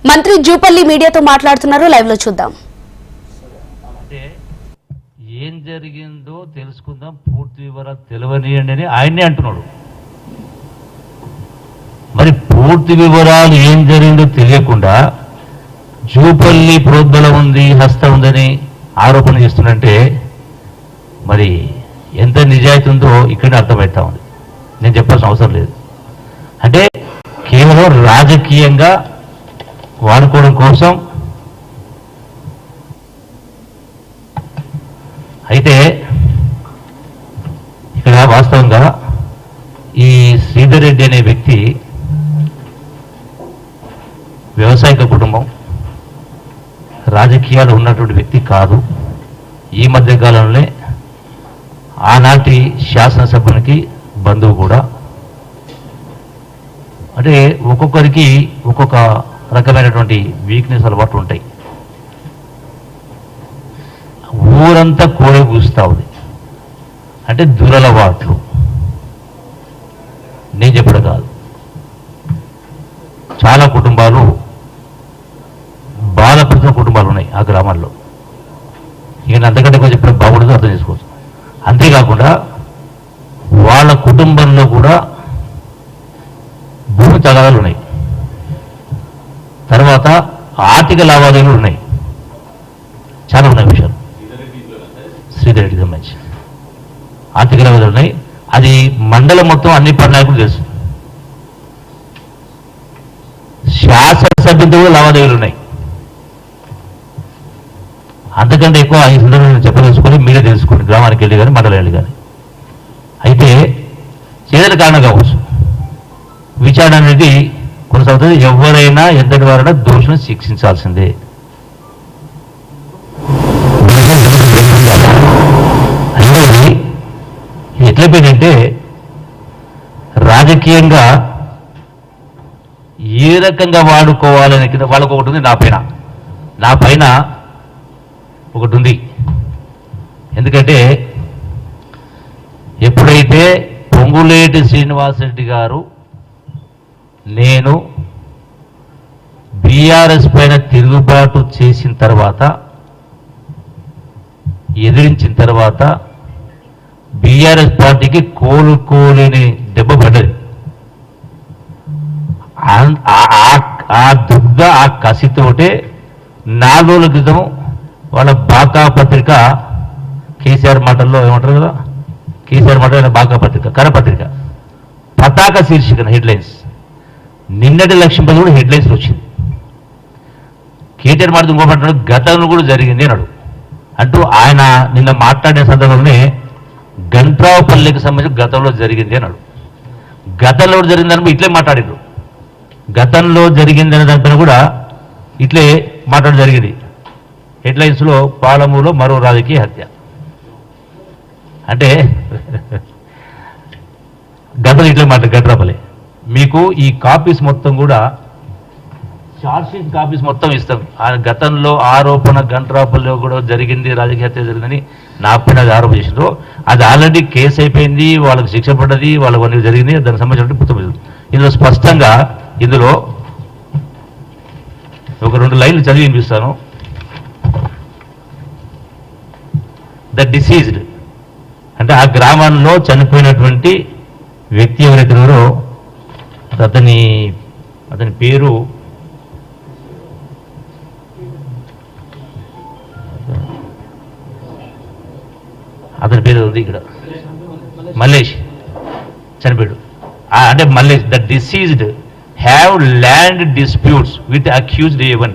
మంత్రి జూపల్లి మీడియాతో మాట్లాడుతున్నారు, లైవ్ లో చూద్దాం. అంటే ఏం జరిగిందో తెలుసుకుందాం, పూర్తి వివరాలు తెలియనియండి అని ఆయనే అంటున్నాడు. మరి పూర్తి వివరాలు ఏం జరిగిందో తెలియకుండా జూపల్లి ప్రోద్బలం ఉంది, హస్తం ఉందని ఆరోపణ చేస్తున్నంటే మరి ఎంత నిజాయితీ ఉందో ఇక్కడే అర్థమవుతా ఉంది. నేను చెప్పాల్సిన అవసరం లేదు. అంటే కేవలం రాజకీయంగా వాడుకోవడం కోసం. అయితే ఇక్కడ వాస్తవంగా ఈ శ్రీధర్ రెడ్డి అనే వ్యక్తి వ్యవసాయక కుటుంబం, రాజకీయాలు ఉన్నటువంటి వ్యక్తి కాదు. ఈ మధ్య కాలంలోనే ఆనాటి శాసనసభ్యునికి బంధువు కూడా. అంటే ఒక్కొక్కరికి ఒక్కొక్క రకమైనటువంటి వీక్నెస్ అలవాట్లు ఉంటాయి. ఊరంతా కోడే కూస్తా ఉంది. అంటే దురలవాట్లు నేను చెప్పడం కాదు. చాలా కుటుంబాలు, బాధపడుతున్న కుటుంబాలు ఉన్నాయి ఆ గ్రామాల్లో. ఇక అంతకంటే కొంచెం చెప్పడం బాగుండదు, అర్థం చేసుకోవచ్చు. అంతేకాకుండా వాళ్ళ కుటుంబంలో కూడా భూమి తగాదాలు ఉన్నాయి. తర్వాత ఆర్థిక లావాదేవీలు ఉన్నాయి. చాలా ఉన్నాయి విషయాలు. శ్రీధర్ రెడ్డికి సంబంధించి ఆర్థిక లావాదేవీలు ఉన్నాయి. అది మండలం మొత్తం అన్ని పన్నాయకులు తెలుసు. శాసనసభ్యులతో కూడా లావాదేవీలు ఉన్నాయి. అంతకంటే ఎక్కువ ఈ సందర్భంలో చెప్పదలుచుకొని మీరే తెలుసుకోండి, గ్రామానికి వెళ్ళి కానీ మండలం వెళ్ళి కానీ. అయితే ఏదైనా కారణం కావచ్చు, విచారణ అనేది కొనసాగుతుంది. ఎవరైనా ఎంతటి వారైనా దోషులను శిక్షించాల్సిందే. అంటే ఎట్లా పోయిందంటే రాజకీయంగా ఏ రకంగా వాడుకోవాలని వాళ్ళకు ఒకటి ఉంది. నా పైన ఒకటి ఉంది. ఎందుకంటే ఎప్పుడైతే పొంగులేటి శ్రీనివాసరెడ్డి గారు నేను బీఆర్ఎస్ పైన తిరుగుబాటు చేసిన తర్వాత, ఎదిరించిన తర్వాత బీఆర్ఎస్ పార్టీకి కోలుకోలేని దెబ్బ పడ్డది. ఆ దుగ్ధ ఆ కసితోటే 4 రోజుల క్రితం వాళ్ళ బాకా పత్రిక, కేసీఆర్ మాటల్లో ఏమంటారు కదా, కేసీఆర్ మాటలో బాకా పత్రిక, కరపత్రిక, పతాక శీర్షికన హెడ్లైన్స్, నిన్నటి లక్ష్యంపై కూడా హెడ్లైన్స్ వచ్చింది. కేటీఆర్ మాట ఇంకోమంటాడు, గతంలో కూడా జరిగింది అన్నాడు. అంటూ ఆయన నిన్న మాట్లాడిన సందర్భంలోనే గంట్రావుపల్లికి సంబంధించి గతంలో జరిగింది అన్నాడు. గతంలో జరిగిందని ఇట్లే మాట్లాడారు. గతంలో జరిగిందనే దానిపైన కూడా ఇట్లే మాట్లాడడం జరిగింది. హెడ్లైన్స్లో పాలమూరులో మరో రాజకీయ హత్య. అంటే గతంలో ఇట్లే మాట్లాడు గంట్రాపల్లి. మీకు ఈ కాపీస్ మొత్తం కూడా, చార్జ్షీట్ కాపీస్ మొత్తం ఇస్తాం. గతంలో ఆరోపణ గంట్రాపల్లిలో కూడా జరిగింది, రాజకీయ హత్య జరిగిందని నా పైన అది ఆరోపణ చేసిండ్రు. అది ఆల్రెడీ కేసు అయిపోయింది, వాళ్ళకి శిక్ష పడ్డది, వాళ్ళకి జరిగింది. దానికి సంబంధించిన పుస్తకం ఇందులో స్పష్టంగా, ఇందులో ఒక 2 లైన్లు చదివి వినిపిస్తాను. ద డిసీజ్డ్ అంటే ఆ గ్రామంలో చనిపోయినటువంటి వ్యక్తి ఎవరైతే ఉన్నారో అతని పేరు ఉంది ఇక్కడ, మల్లేష్ చనిపోయాడు. అంటే Mallesh, the diseased have land disputes with accused A1.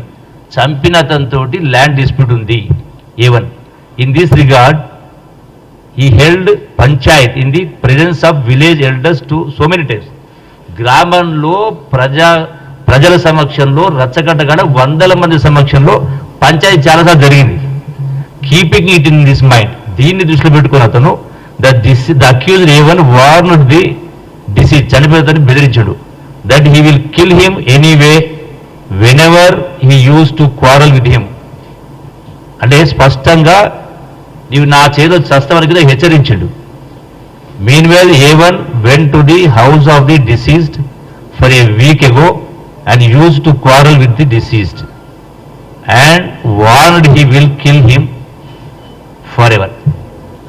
చంపిన అతనితోటి ల్యాండ్ డిస్ప్యూట్ ఉంది A1. In this regard he held Panchayat in the presence of village elders to so many times. గ్రామంలో ప్రజల సమక్షంలో రచ్చగడ్డగడ 100 మంది సమక్షంలో పంచాయతీ చాలాసార్లు జరిగింది. Keeping it in this mind, దీన్ని దృష్టిలో పెట్టుకుని అతను the accused A1 warned the deceased, చనిపోతుందని బెదిరించాడు. That he will kill him anyway whenever he use to quarrel with him. అంటే స్పష్టంగా నీవు నా చేతిలో చస్తావని కదా హెచ్చరించాడు. మీన్వేల్ A1 went to the house of the deceased for a week ago and used to quarrel with the deceased and warned he will kill him forever.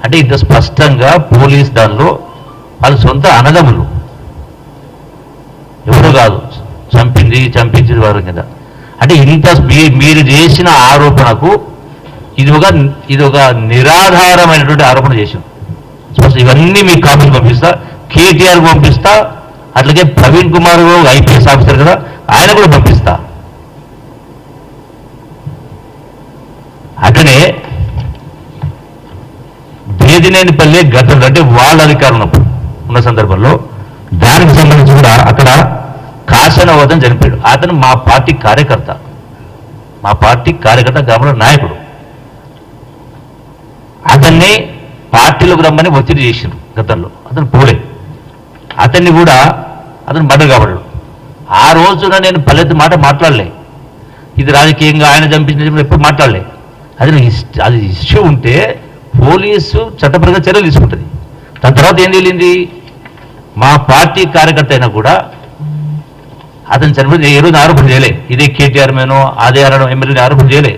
అంటే ఇంత స్పష్టంగా పోలీస్ దానిలో వాళ్ళ సొంత అన్నదమ్ములు ఎవరు కాదు, చంపించింది వారు కదా. అంటే ఇంత మీరు చేసిన ఆరోపణకు ఇది ఒక నిరాధారమైనటువంటి ఆరోపణ చేసింది. ఇవన్నీ మీకు కాపీలు పంపిస్తా, కేటీఆర్ పంపిస్తా, అట్లాగే ప్రవీణ్ కుమార్ ఐపీఎస్ ఆఫీసర్ కదా, ఆయన కూడా పంపిస్తా. అట్లనే బేదినేనిపల్లి గతంలో అంటే వాళ్ళ అధికారం ఉన్న సందర్భంలో దానికి సంబంధించి కూడా అక్కడ కాశనవదం చనిపోయాడు. అతను మా పార్టీ కార్యకర్త గ్రామంలో నాయకుడు. అతన్ని పార్టీలోకి రమ్మని ఒత్తిడి చేసిండ్రు గతంలో. అతను పోలే, అతన్ని కూడా అతను మర్డర్ కాబడ్డాడు. ఆ రోజున నేను పల్లెత్తు మాట మాట్లాడలే, ఇది రాజకీయంగా ఆయన చంపించిన ఎప్పుడు మాట్లాడలే. అది ఇష్యూ ఉంటే పోలీసు చట్టపరంగా చర్యలు తీసుకుంటుంది. దాని తర్వాత ఏం తెలియంది, మా పార్టీ కార్యకర్త అయినా కూడా అతను చనిపోయి ఏ రోజు ఆరోపణ చేయలే, ఇదే కేటీఆర్ మేనో అదే ఎమ్మెల్యేని ఆరోపణ చేయలే.